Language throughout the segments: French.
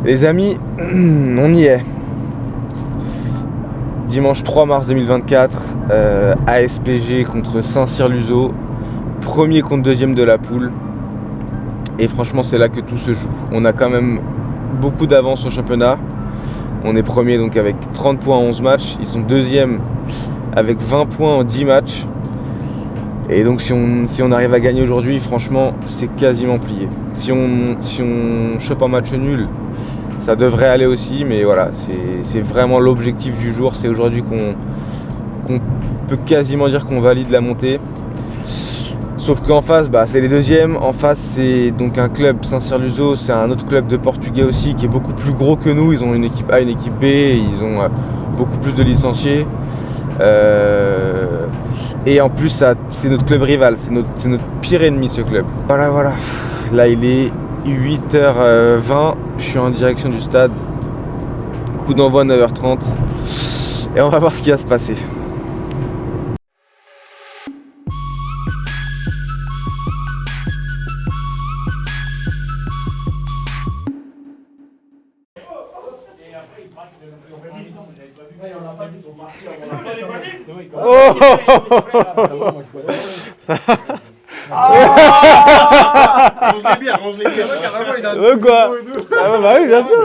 Les amis, on y est. Dimanche 3 mars 2024, ASPG contre Saint-Cyr-Luzeau, premier contre deuxième de la poule. Et franchement, c'est là que tout se joue. On a quand même beaucoup d'avance au championnat. On est premier donc avec 30 points en 11 matchs. Ils sont deuxième avec 20 points en 10 matchs. Et donc si on arrive à gagner aujourd'hui, franchement, c'est quasiment plié. Si on chope un match nul, ça devrait aller aussi, mais voilà, c'est vraiment l'objectif du jour. C'est aujourd'hui qu'on peut quasiment dire qu'on valide la montée. Sauf qu'en face, c'est les deuxièmes. En face, c'est donc un club, Saint-Cyr-Luzeau, c'est un autre club de Portugais aussi qui est beaucoup plus gros que nous. Ils ont une équipe A, une équipe B, ils ont beaucoup plus de licenciés. Et en plus, c'est notre club rival, c'est notre pire ennemi, ce club. Voilà. Là, il est 8h20, je suis en direction du stade. Coup d'envoi 9h30. Et on va voir ce qui va se passer. Oh Range-les bien. Quoi bah oui, bien sûr.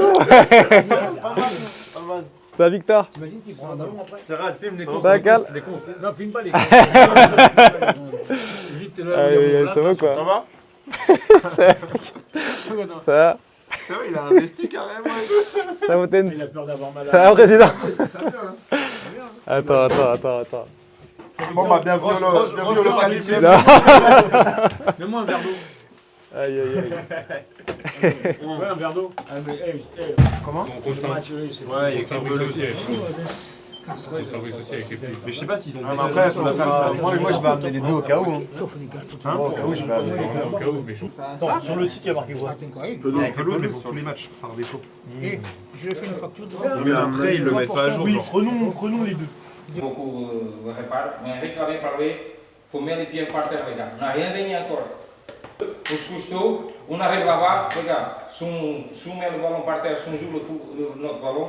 Ça, Victor. T'imagines qu'il prend un ballon après. Sarah, filme les comptes. Ça calme. Non, filme pas les Ça va quoi? Ça va? Ça va? Il a investi carrément. Ça va, Il a peur d'avoir mal à ça va, président? Ça vient, Attends. Bon bienvenue au localité. Donne-moi un verre d'eau. Aïe. Ouais, un verre d'eau. Comment? On compte match, Ouais, il y a un peu le Mais je sais pas s'ils ont. Après, moi je vais amener les deux au cas où. Au cas où je vais amener les deux. Au cas où, mais chaud. Attends, sur le site, il y a marqué quoi? Pelouse, mais pour tous les matchs, par défaut. Je lui ai fait une facture de Mais après, ils le mettent pas à jour. Oui, genre. prenons les deux. Beaucoup réparent, mais avec la parler, il faut mettre les pieds par terre, regarde. On n'a rien gagné encore. Os custou, on arrive là-bas, regarde, si on met le ballon par terre, si on joue notre ballon,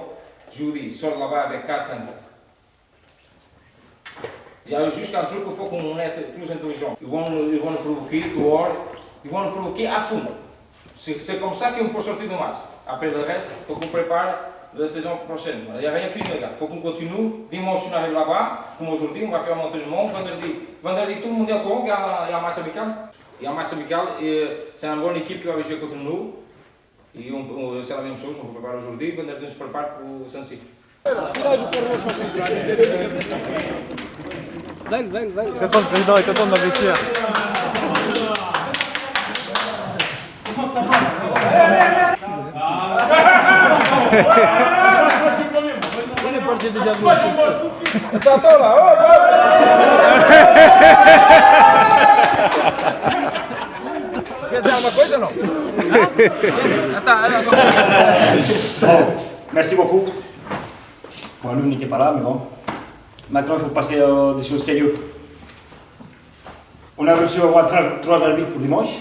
je vous dis, sort là-bas avec 4-5. Il y a juste un truc qu'il faut qu'on ait plus intelligent. Ils vont nous provoquer dehors, ils vont nous provoquer à fond. C'est comme ça qu'on peut sortir du match. Après le reste, il faut qu'on prépare la saison prochaine. Il n'y a rien fini, les gars. Il faut qu'on continue. Dimanche, on arrive là-bas, comme aujourd'hui, on va faire un entraînement. Vendredi, tout le monde est au courant qu'il y a un match amical. Il y a un match amical et c'est une bonne équipe qui va jouer contre nous. Et c'est la même chose, on prépare aujourd'hui. Vendredi, on se prépare pour Saint-Cyr. Vai. T'attends le président et t'attends d'investir. On est parti déjà vu. Attends là, Quer dizer uma coisa não? Merci beaucoup. Bon, nous, on n'était pas là, mais bon. Maintenant, il faut passer des choses sérieuses. On a reçu au moins 3 arbitres pour dimanche.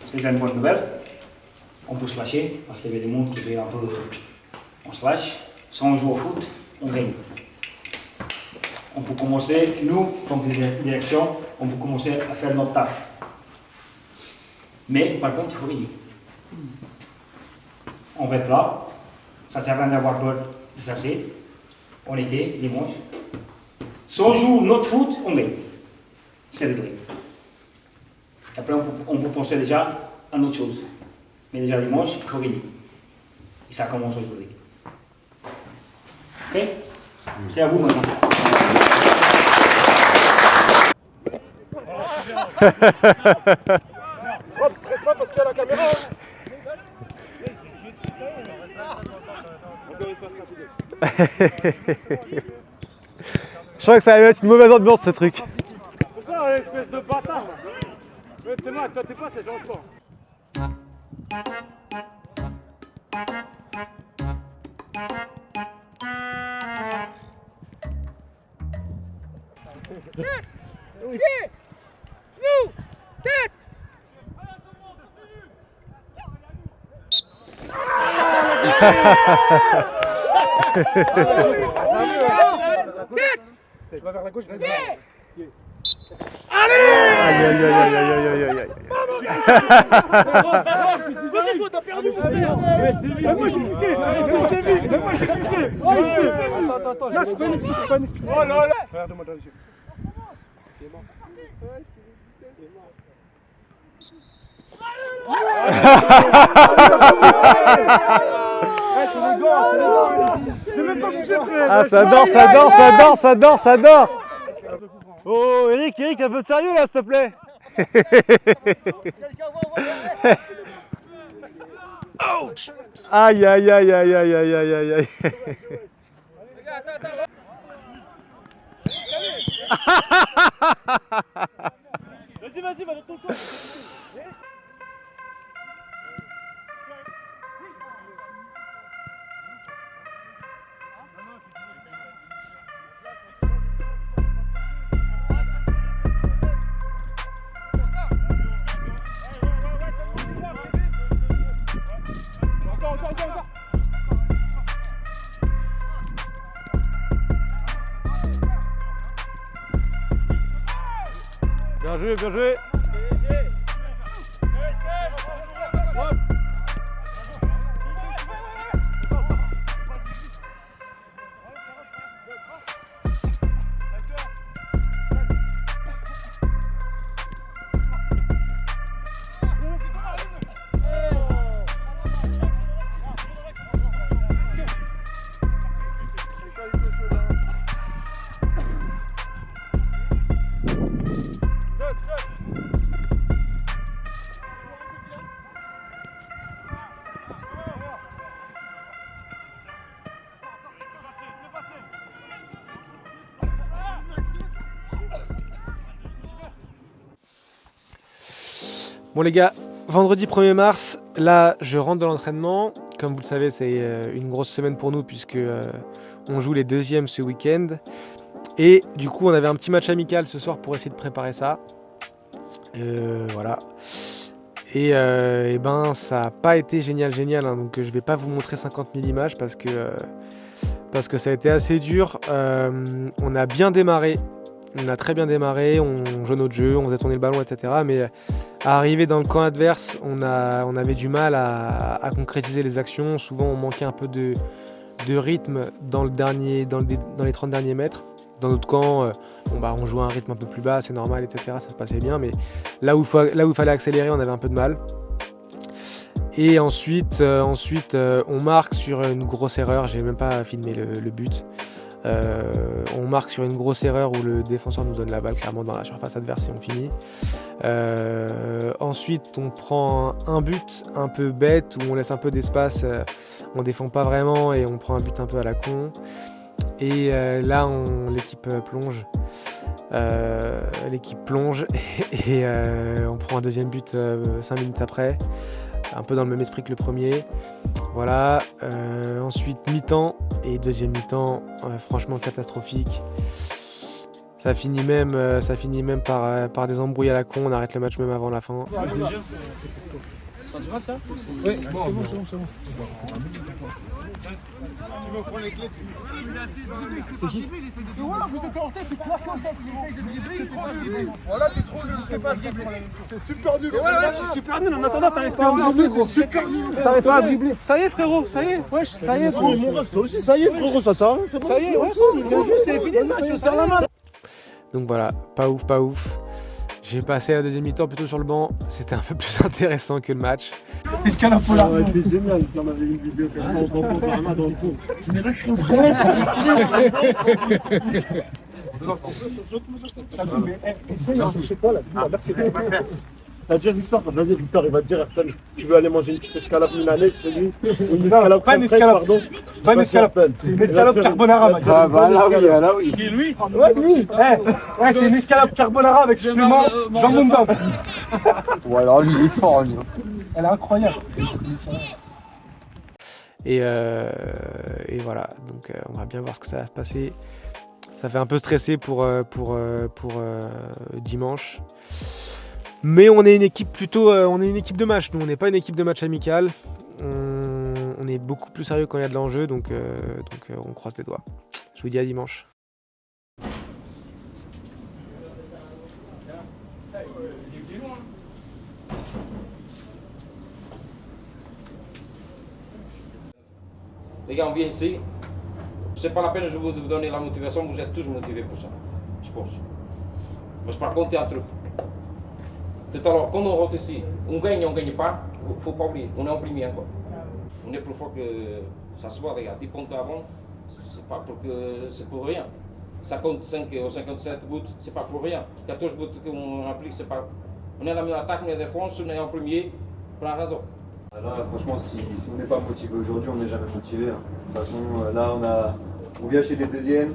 C'est une bonne nouvelle. On peut se lâcher, parce qu'il y avait des mondes qui étaient un peu... On se lâche. Si on joue au foot, on gagne. On peut commencer, nous, comme direction, on peut commencer à faire notre taf. Mais, par contre, il faut gagner. On va être là. Ça ne sert à rien d'avoir peur de chasser. On était dimanche. Si on joue notre foot, on gagne. C'est réglé. Après, on peut penser déjà à autre chose. Mais déjà dimanche, il faut gagner. Et ça commence aujourd'hui. Ok? C'est à vous maintenant. Hop, stresse pas parce qu'il y a la caméra. Je crois que ça va mettre une mauvaise ambiance ce truc. Pourquoi, espèce de bâtard là? T'es mal, toi t'es pas, c'est gentil. Vas-y, toi, t'as perdu, mon frère. Moi, j'ai glissé. Moi, j'ai glissé. Attends, là, c'est pas une excuse, c'est pas une excuse. Oh là là. Regarde-moi dans les yeux. J'ai même pas bougé, frère. Ah, ça dort. Oh, Eric, un peu de sérieux là, s'il te plaît. Aïe. Vas-y, va dans ton coin. Encore. Bien joué. Bon les gars, vendredi 1er mars, là je rentre dans l'entraînement. Comme vous le savez, c'est une grosse semaine pour nous puisque on joue les deuxièmes ce week-end. Et du coup on avait un petit match amical ce soir pour essayer de préparer ça. Voilà. Et ben ça n'a pas été génial hein, donc je vais pas vous montrer 50 000 images parce que ça a été assez dur. On a bien démarré. On a très bien démarré, on jouait notre jeu, on faisait tourner le ballon, etc. Mais à arriver dans le camp adverse, on avait du mal à concrétiser les actions. Souvent, on manquait un peu de rythme dans les 30 derniers mètres. Dans notre camp, on jouait à un rythme un peu plus bas, c'est normal, etc. Ça se passait bien. Mais là où il fallait accélérer, on avait un peu de mal. Et ensuite, on marque sur une grosse erreur. J'ai même pas filmé le but. On marque sur une grosse erreur où le défenseur nous donne la balle clairement dans la surface adverse et on finit. Ensuite on prend un but un peu bête où on laisse un peu d'espace, on défend pas vraiment et on prend un but un peu à la con. Et là l'équipe plonge. Et on prend un deuxième but 5 minutes après. Un peu dans le même esprit que le premier. Voilà. Ensuite mi-temps et deuxième mi-temps franchement catastrophique. Ça finit même par des embrouilles à la con. On arrête le match même avant la fin. Ça te va ça? Oui, c'est bon. Tu veux prendre les clés? C'est qui? Vous êtes en tête, tu claques en tête, il essaye de dribbler, voilà, t'es trop nul, c'est pas dribbler. T'es super nul. Ouais, je suis super nul, en attendant, t'arrives pas à dribbler, t'es super nul. T'arrives pas à dribbler. Ça y est, frérot, ça y est, wesh, ça y est, frérot. Mon rêve, toi aussi, ça y est, frérot, ça sert à rien, c'est bon. Ça y est, ouais, c'est fini le match, je serre la main. Donc voilà, pas ouf. J'ai passé la deuxième mi-temps plutôt sur le banc, c'était un peu plus intéressant que le match. Escalade polar. C'était génial si on avait une vidéo comme ça, on t'entend faire la main dans le fond. C'est des mecs qui sont vraiment ça me met. Essaye, je sais pas là, merci. T'as dit Victor, vas-y Victor, il va te dire, tu veux aller manger une petite escalope milanais chez lui? Une escalope, pas une escalope, pardon. C'est pas une escalope, c'est une escalope carbonara. Ah bah là oui. C'est lui? Ouais, lui. Ouais, c'est une escalope carbonara avec supplément jambon de dinde. Ouais, alors lui, il est fort, lui. Elle est incroyable. Et voilà, donc on va bien voir ce que ça va se passer. Ça fait un peu stressé pour dimanche. Mais on est une équipe plutôt, on est une équipe de match. Nous, on n'est pas une équipe de match amicale. on est beaucoup plus sérieux quand il y a de l'enjeu, donc on croise les doigts. Je vous dis à dimanche. Les gars, on vient ici. C'est pas la peine de vous donner la motivation, vous êtes tous motivés pour ça, je pense. Mais par contre, il y a un truc. Tout à l'heure, quand on rentre ici, on gagne pas, il ne faut pas oublier, on est en premier encore. On est plus fort que ça se voit, regarde, 10 points avant, c'est pour rien. 55 ou 57 buts, c'est pas pour rien. 14 buts qu'on applique, c'est pas. On est la meilleure attaque, on est défense, on est en premier, pour la raison. Là, franchement, si on n'est pas motivé aujourd'hui, on n'est jamais motivé. Hein. De toute façon, là, on vient chez les deuxièmes.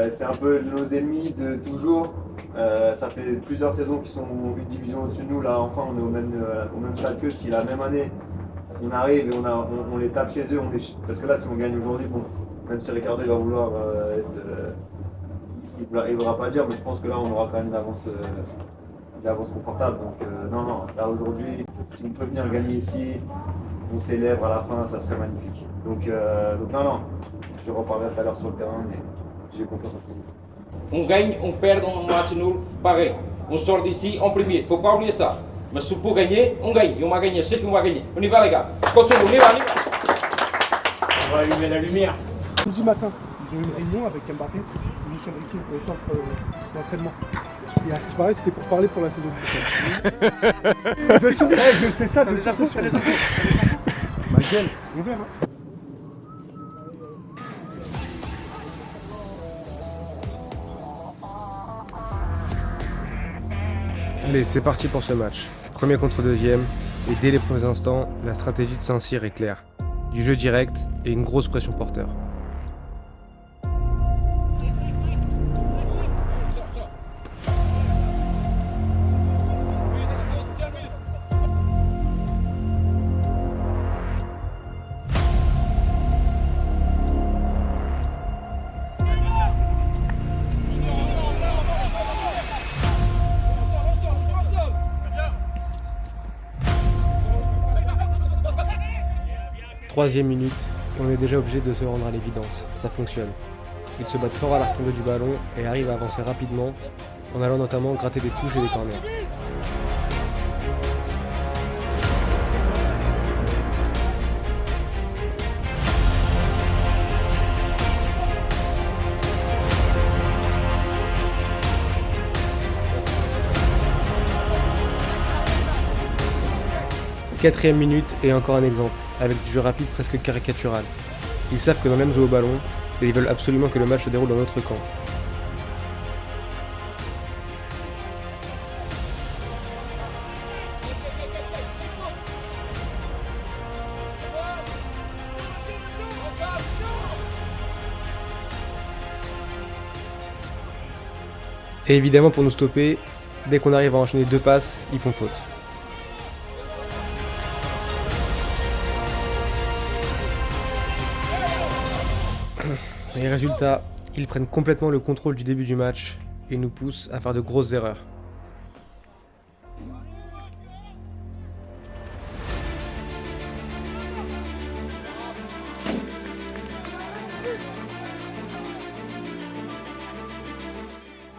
C'est un peu nos ennemis de toujours. Ça fait plusieurs saisons qu'ils sont une division au-dessus de nous. Là, enfin, on est au même stade qu'eux. Si la même année, on arrive et on les tape chez eux, parce que là, si on gagne aujourd'hui, bon, même si Ricardo va vouloir il ne voudra pas dire, mais je pense que là, on aura quand même une avance confortable. Donc non, là aujourd'hui, si on peut venir gagner ici, on célèbre à la fin, ça serait magnifique. Donc non, je reparlerai tout à l'heure sur le terrain, mais j'ai confiance en tout. On gagne, on perd, on match nul, pareil. On sort d'ici en premier, il ne faut pas oublier ça. Mais si pour gagner, on gagne, et on va gagner, c'est qu'on va gagner. On y va les gars, continue, on y va. On va allumer la lumière. Jeudi matin, ils ont eu une réunion avec Mbappé, Luis Enrique, au centre d'entraînement. Et à ce qui paraît, c'était pour parler pour la saison prochaine. Je sais ça, de chercher sur les infos. Ma gueule, on verra. Allez, c'est parti pour ce match. Premier contre deuxième, et dès les premiers instants, la stratégie de Saint-Cyr est claire. Du jeu direct et une grosse pression porteur. Troisième minute, et on est déjà obligé de se rendre à l'évidence, ça fonctionne. Ils se battent fort à la retombée du ballon et arrivent à avancer rapidement, en allant notamment gratter des touches et des corners. Quatrième minute et encore un exemple, avec du jeu rapide presque caricatural. Ils savent que l'on aime jouer au ballon et ils veulent absolument que le match se déroule dans notre camp. Et évidemment pour nous stopper, dès qu'on arrive à enchaîner 2 passes, ils font faute. Et résultat, ils prennent complètement le contrôle du début du match et nous poussent à faire de grosses erreurs.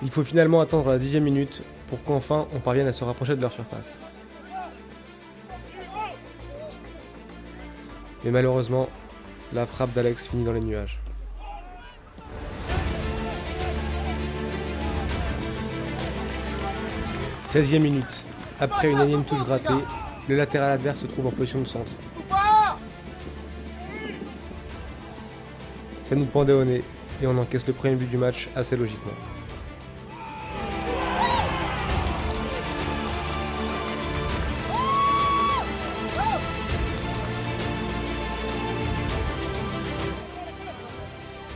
Il faut finalement attendre la 10e minute pour qu'enfin on parvienne à se rapprocher de leur surface. Mais malheureusement, la frappe d'Alex finit dans les nuages. « 16e minute. Après une énième touche grattée, le latéral adverse se trouve en position de centre. Ça nous pendait au nez et on encaisse le premier but du match assez logiquement.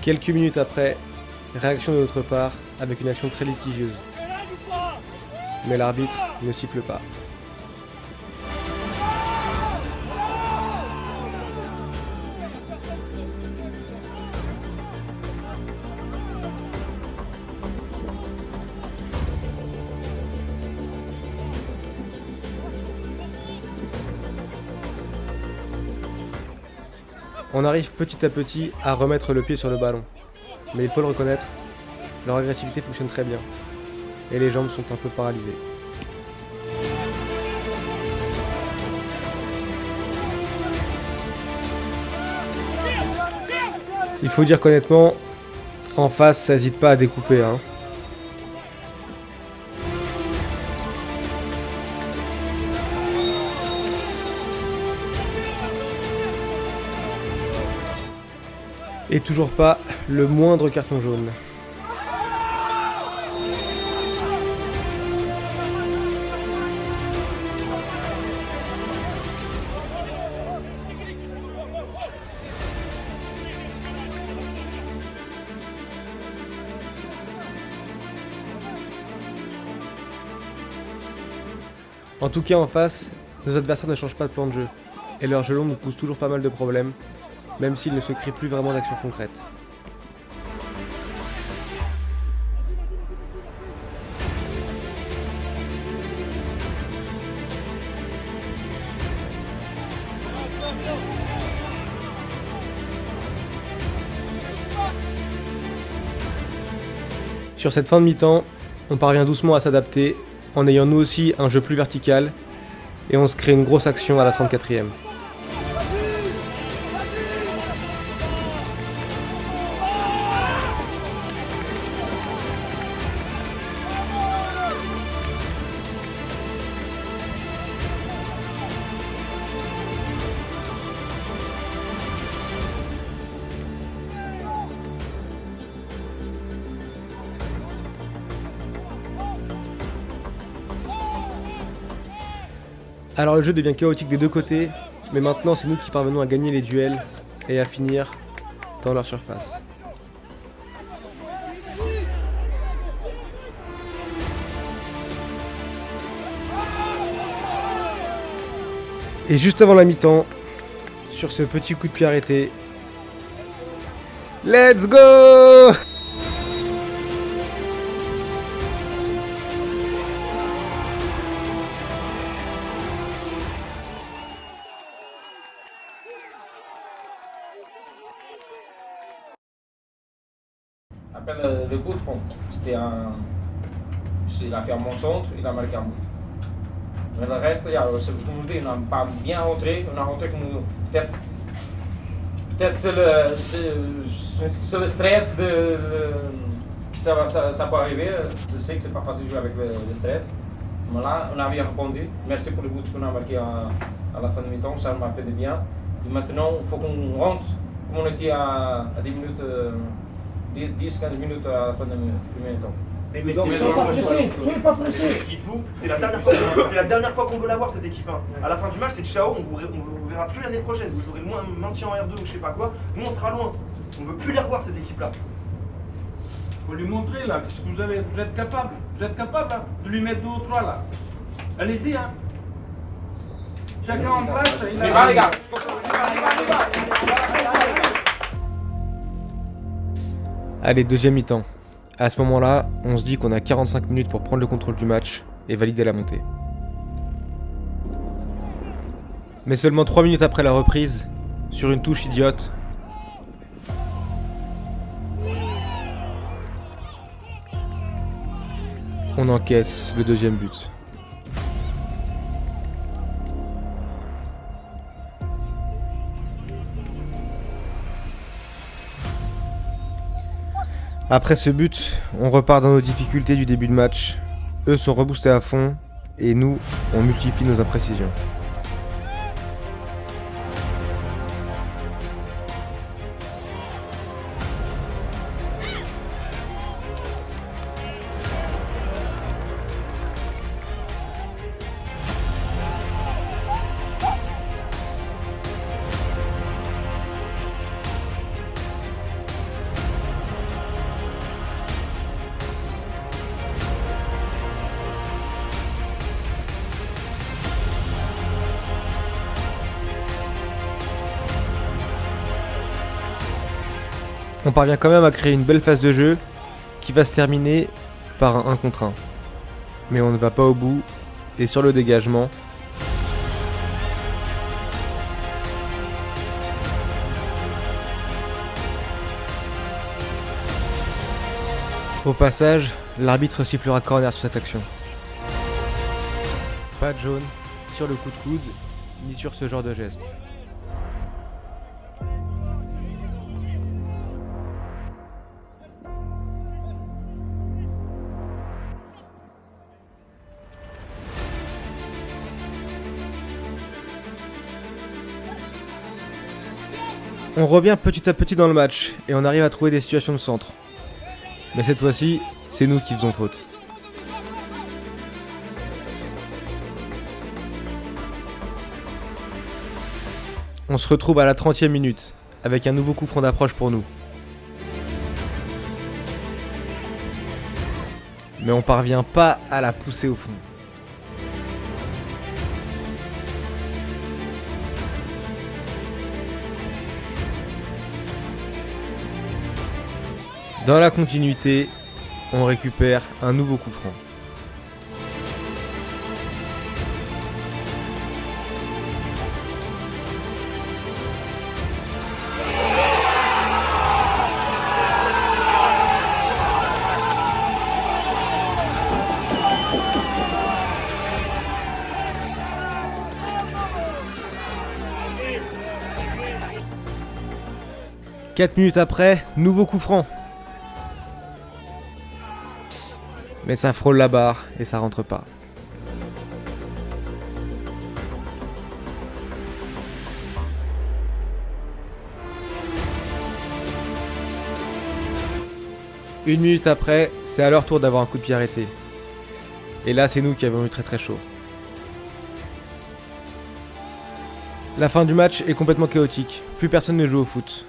Quelques minutes après, réaction de notre part avec une action très litigieuse. Mais l'arbitre ne siffle pas. On arrive petit à petit à remettre le pied sur le ballon. Mais il faut le reconnaître, leur agressivité fonctionne très bien. Et les jambes sont un peu paralysées. Il faut dire qu'honnêtement, en face, ça n'hésite pas à découper. Hein. Et toujours pas le moindre carton jaune. En tout cas en face, nos adversaires ne changent pas de plan de jeu, et leur jeu long nous pose toujours pas mal de problèmes, même s'il ne se crée plus vraiment d'action concrète. Sur cette fin de mi-temps, on parvient doucement à s'adapter, en ayant nous aussi un jeu plus vertical, et on se crée une grosse action à la 34e. Alors le jeu devient chaotique des deux côtés, mais maintenant c'est nous qui parvenons à gagner les duels et à finir dans leur surface. Et juste avant la mi-temps, sur ce petit coup de pied arrêté, let's go! Après le but, bon, c'était un. Il a fait un bon centre, il a marqué un but. Mais le reste, comme je dis, on n'a pas bien rentré. On a rentré comme. Peut-être c'est le stress que ça peut arriver. Je sais que c'est pas facile de jouer avec le stress. Mais là, on a bien répondu. Merci pour le but qu'on a marqué à la fin de mi-temps, ça m'a fait du bien. Et maintenant, il faut qu'on rentre comme on était à 10 minutes. 10-15 minutes à la fin de premier temps. Soyez pas pressés. Dites-vous, c'est la dernière fois qu'on veut l'avoir cette équipe. À la fin du match, c'est ciao, on vous verra plus l'année prochaine. Vous jouerez moins maintien en R2 ou je sais pas quoi. Nous, on sera loin. On veut plus les revoir cette équipe-là. Faut lui montrer là, parce que vous êtes capable. Vous êtes capable hein, de lui mettre 2 ou 3 là. Allez-y hein. Chacun en place. Mais va les gars. Allez, deuxième mi-temps. À ce moment-là, on se dit qu'on a 45 minutes pour prendre le contrôle du match et valider la montée. Mais seulement 3 minutes après la reprise, sur une touche idiote, on encaisse le deuxième but. Après ce but, on repart dans nos difficultés du début de match. Eux sont reboostés à fond et nous, on multiplie nos imprécisions. On parvient quand même à créer une belle phase de jeu qui va se terminer par un 1 contre 1. Mais on ne va pas au bout et sur le dégagement, Au passage, l'arbitre sifflera corner sur cette action. Pas de jaune sur le coup de coude, ni sur ce genre de geste. On revient petit à petit dans le match et on arrive à trouver des situations de centre. Mais cette fois-ci, c'est nous qui faisons faute. On se retrouve à la 30e minute, avec un nouveau coup franc d'approche pour nous. Mais on parvient pas à la pousser au fond. Dans la continuité, on récupère un nouveau coup franc. Quatre minutes après, nouveau coup franc. Mais ça frôle la barre et ça rentre pas. Une minute après, c'est à leur tour d'avoir un coup de pied arrêté. Et là, c'est nous qui avons eu très très chaud. La fin du match est complètement chaotique. Plus personne ne joue au foot.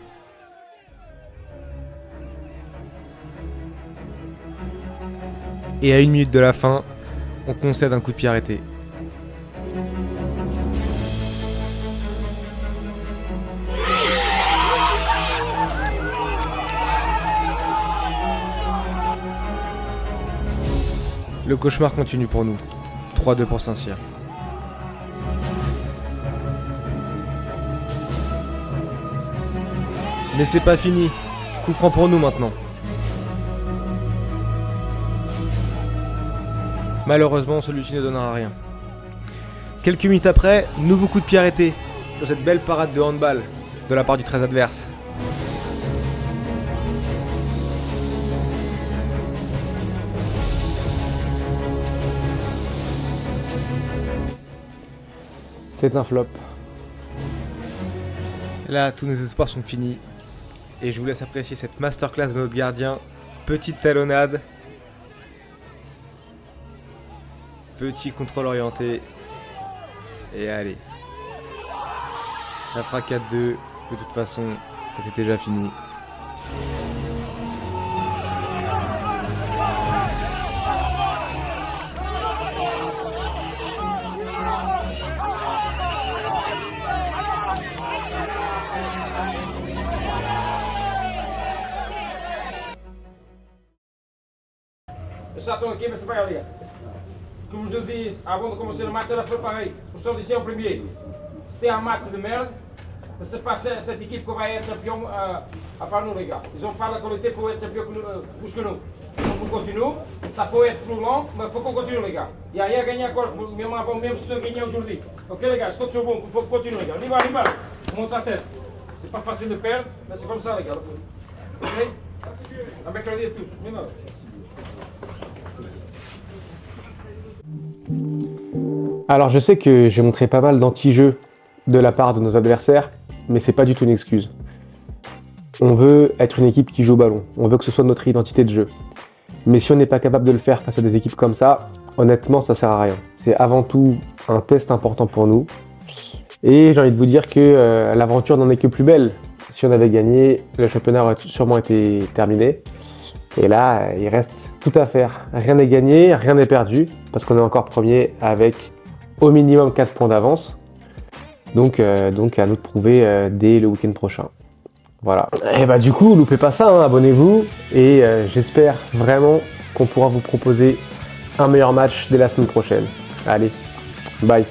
Et à une minute de la fin, on concède un coup de pied arrêté. Le cauchemar continue pour nous. 3-2 pour Saint-Cyr. Mais c'est pas fini. Coup franc pour nous maintenant. Malheureusement, celui-ci ne donnera rien. Quelques minutes après, nouveau coup de pied arrêté sur cette belle parade de handball de la part du 13 adverse. C'est un flop. Là, tous nos espoirs sont finis. Et je vous laisse apprécier cette masterclass de notre gardien. Petite talonnade. Petit contrôle orienté. Et allez. Ça fera 4-2. De toute façon, c'était déjà fini. Ça ton équipe, c'est pas aller. Comme je le dis, avant de commencer le match, elle a fait pareil. On sort d'ici en premier. C'était un match de merde. Mais c'est pas cette équipe qui va être champion à part nous, les gars. Ils ont pas la qualité pour être champion plus que nous. Donc on continue. Ça peut être plus long, mais il faut qu'on continue, les gars. Il n'y a rien à gagner encore, même si on gagne aujourd'hui. Ok, les gars, c'est bon, il faut continuer, les gars. On y va. On monte la tête. C'est pas facile de perdre, mais c'est comme ça, les gars. Ok? À mercredi et tous. Alors je sais que j'ai montré pas mal d'anti-jeux de la part de nos adversaires, mais c'est pas du tout une excuse. On veut être une équipe qui joue au ballon, on veut que ce soit notre identité de jeu. Mais si on n'est pas capable de le faire face à des équipes comme ça, honnêtement ça sert à rien. C'est avant tout un test important pour nous. Et j'ai envie de vous dire que l'aventure n'en est que plus belle. Si on avait gagné, le championnat aurait sûrement été terminé. Et là, il reste tout à faire. Rien n'est gagné, rien n'est perdu, parce qu'on est encore premier avec au minimum 4 points d'avance. Donc à nous de prouver dès le week-end prochain. Voilà. Et bah du coup, loupez pas ça, hein, abonnez-vous. Et j'espère vraiment qu'on pourra vous proposer un meilleur match dès la semaine prochaine. Allez, bye.